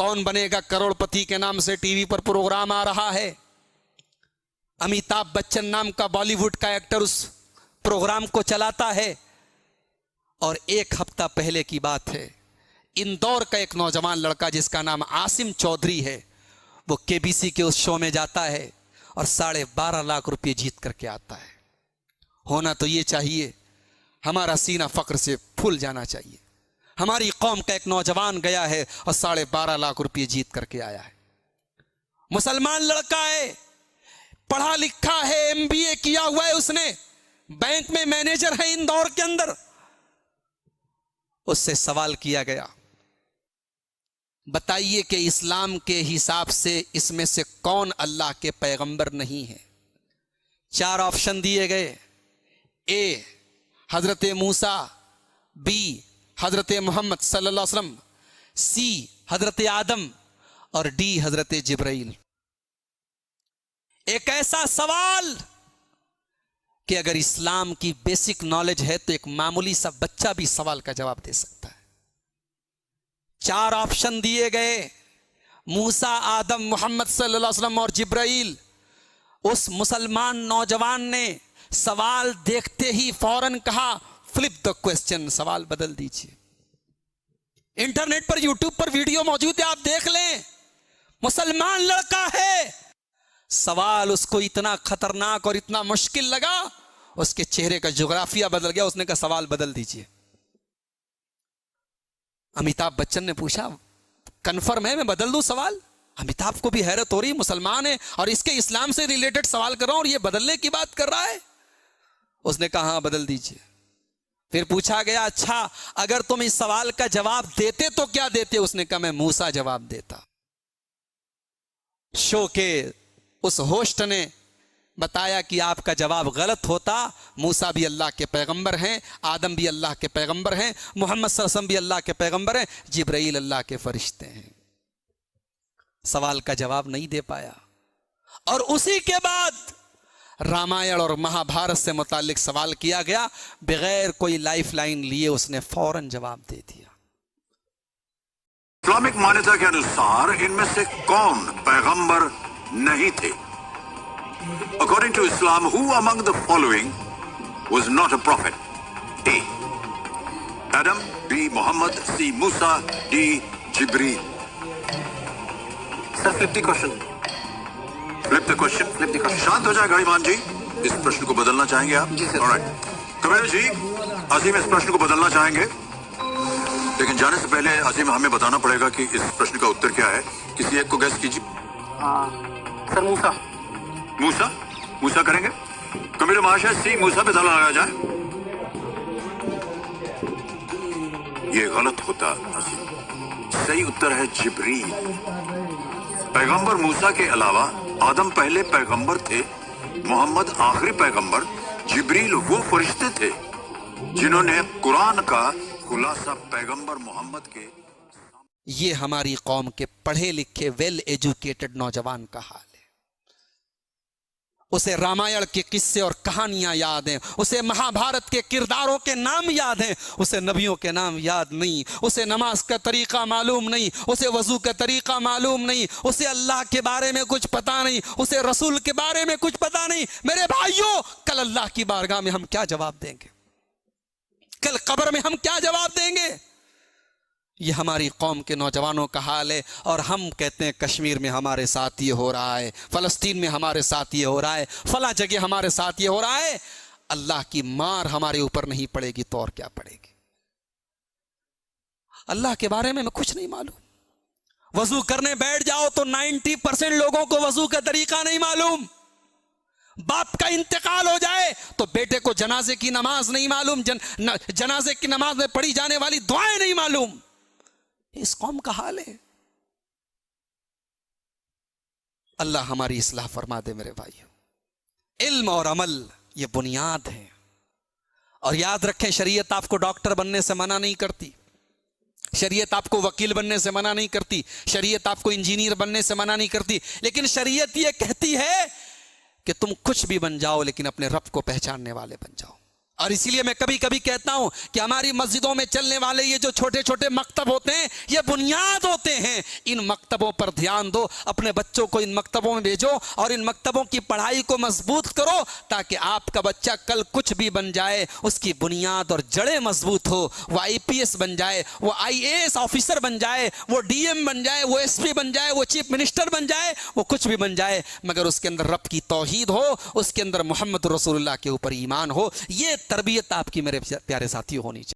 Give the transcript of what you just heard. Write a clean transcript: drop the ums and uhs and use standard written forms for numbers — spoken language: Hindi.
कौन बनेगा करोड़पति के नाम से टीवी पर प्रोग्राम आ रहा है। अमिताभ बच्चन नाम का बॉलीवुड का एक्टर उस प्रोग्राम को चलाता है। और एक हफ्ता पहले की बात है, इंदौर का एक नौजवान लड़का जिसका नाम आसिम चौधरी है, वो केबीसी के उस शो में जाता है और 12.5 लाख रुपए जीत करके आता है। होना तो ये चाहिए, हमारा सीना फक्र से फूल जाना चाहिए। हमारी कौम का एक नौजवान गया है और 12.5 लाख रुपए जीत करके आया है। मुसलमान लड़का है, पढ़ा लिखा है, एमबीए किया हुआ है उसने, बैंक में मैनेजर है इंदौर के अंदर। उससे सवाल किया गया, बताइए कि इस्लाम के हिसाब से इसमें से कौन अल्लाह के पैगंबर नहीं है। 4 ऑप्शन दिए गए, ए हजरत मूसा, बी हजरत मोहम्मद सल्लल्लाहु अलैहि वसल्लम, सी हजरत आदम और डी हजरत जिब्राइल। एक ऐसा सवाल कि अगर इस्लाम की बेसिक नॉलेज है तो एक मामूली सा बच्चा भी सवाल का जवाब दे सकता है। 4 ऑप्शन दिए गए, मूसा, आदम, मोहम्मद सल्लल्लाहु अलैहि वसल्लम और जिब्राइल। उस मुसलमान नौजवान ने सवाल देखते ही फौरन कहा, फ्लिप द क्वेश्चन, सवाल बदल दीजिए। इंटरनेट पर, यूट्यूब पर वीडियो मौजूद है, आप देख लें। मुसलमान लड़का है, सवाल उसको इतना खतरनाक और इतना मुश्किल लगा, उसके चेहरे का ज्योग्राफिया बदल गया। उसने कहा सवाल बदल दीजिए। अमिताभ बच्चन ने पूछा, कंफर्म है मैं बदल दूं सवाल? अमिताभ को भी हैरत हो रही, मुसलमान है और इसके इस्लाम से रिलेटेड सवाल कर रहा हूं और ये बदलने की बात कर रहा है। उसने कहा हाँ बदल दीजिए। फिर पूछा गया, अच्छा अगर तुम इस सवाल का जवाब देते तो क्या देते? उसने कहा मैं मूसा जवाब देता। शो के उस होस्ट ने बताया कि आपका जवाब गलत होता। मूसा भी अल्लाह के पैगंबर हैं, आदम भी अल्लाह के पैगंबर हैं, मोहम्मद सल्लल्लाहु अलैहि वसल्लम भी अल्लाह के पैगंबर हैं, जिब्राइल अल्लाह के फरिश्ते हैं। सवाल का जवाब नहीं दे पाया। और उसी के बाद रामायण और महाभारत से मुतालिक सवाल किया गया, बगैर कोई लाइफ लाइन लिए उसने फौरन जवाब दे दिया। इस्लामिक मान्यता के अनुसार इनमें से कौन पैगंबर नहीं थे? According to Islam, who among the following was not a prophet? A. Adam, B. Muhammad, C. Musa, D. Jibreel. Sir, flip the question. Flip the question. Flip the question. शांत हो जाए गाड़ीमान जी, इस प्रश्न को बदलना चाहेंगे आप? जी सर। Alright. कबीर जी, अजीम इस प्रश्न को बदलना चाहेंगे, लेकिन जाने से पहले अजीम हमें बताना पड़ेगा कि इस प्रश्न का उत्तर क्या है। किसी एक को गैस कीजिए। सर मूसा। मूसा? मूसा करेंगे? कबीर महाशय, सी मूसा पे ताला लगाया जाए। ये गलत होता अजीम। सही उत्तर है जिब्रील। पैगंबर मूसा के अलावा आदम पहले पैगंबर थे, मोहम्मद आखिरी पैगंबर, जिब्रील वो फरिश्ते थे जिन्होंने कुरान का खुलासा पैगंबर मोहम्मद के। ये हमारी कौम के पढ़े लिखे वेल एजुकेटेड नौजवान का हाल है। उसे रामायण के किस्से और कहानियां याद हैं, उसे महाभारत के किरदारों के नाम याद हैं, उसे नबियों के नाम याद नहीं, उसे नमाज का तरीका मालूम नहीं, उसे वजू का तरीका मालूम नहीं, उसे अल्लाह के बारे में कुछ पता नहीं, उसे रसूल के बारे में कुछ पता नहीं। मेरे भाइयों, कल अल्लाह की बारगाह में हम क्या जवाब देंगे? कल कब्र में हम क्या जवाब देंगे? ये हमारी कौम के नौजवानों का हाल है। और हम कहते हैं कश्मीर में हमारे साथ ये हो रहा है, फलस्तीन में हमारे साथ ये हो रहा है, फला जगह हमारे साथ ये हो रहा है। अल्लाह की मार हमारे ऊपर नहीं पड़ेगी तो और क्या पड़ेगी? अल्लाह के बारे में कुछ नहीं मालूम। वजू करने बैठ जाओ तो 90% लोगों को वजू का तरीका नहीं मालूम। बाप का इंतकाल हो जाए तो बेटे को जनाजे की नमाज नहीं मालूम, जनाजे की नमाज में पढ़ी जाने वाली दुआएं नहीं मालूम। इस कौम का हाल है। अल्लाह हमारी इस्लाह फरमा दे मेरे भाइयों। इल्म और अमल ये बुनियाद है। और याद रखें, शरीयत आपको डॉक्टर बनने से मना नहीं करती, शरीयत आपको वकील बनने से मना नहीं करती, शरीयत आपको इंजीनियर बनने से मना नहीं करती, लेकिन शरीयत ये कहती है कि तुम कुछ भी बन जाओ लेकिन अपने रब को पहचानने वाले बन जाओ, और इसीलिए मैं कभी कभी कहता हूं कि हमारी मस्जिदों में चलने वाले ये जो छोटे छोटे मकतब होते हैं, ये बुनियाद होते हैं। इन मकतबों पर ध्यान दो, अपने बच्चों को इन मकतबों में भेजो और इन मकतबों की पढ़ाई को मजबूत करो, ताकि आपका बच्चा कल कुछ भी बन जाए, उसकी बुनियाद और जड़ें मजबूत हो। वो IPS बन जाए, वो IAS ऑफिसर बन जाए, वो DM बन जाए, वो SP बन जाए, वो चीफ मिनिस्टर बन जाए, वो कुछ भी बन जाए, मगर उसके अंदर रब की तौहीद हो, उसके अंदर मोहम्मद रसूलुल्लाह के ऊपर ईमान हो। ये तरबियत आपकी मेरे प्यारे साथियों होनी चाहिए।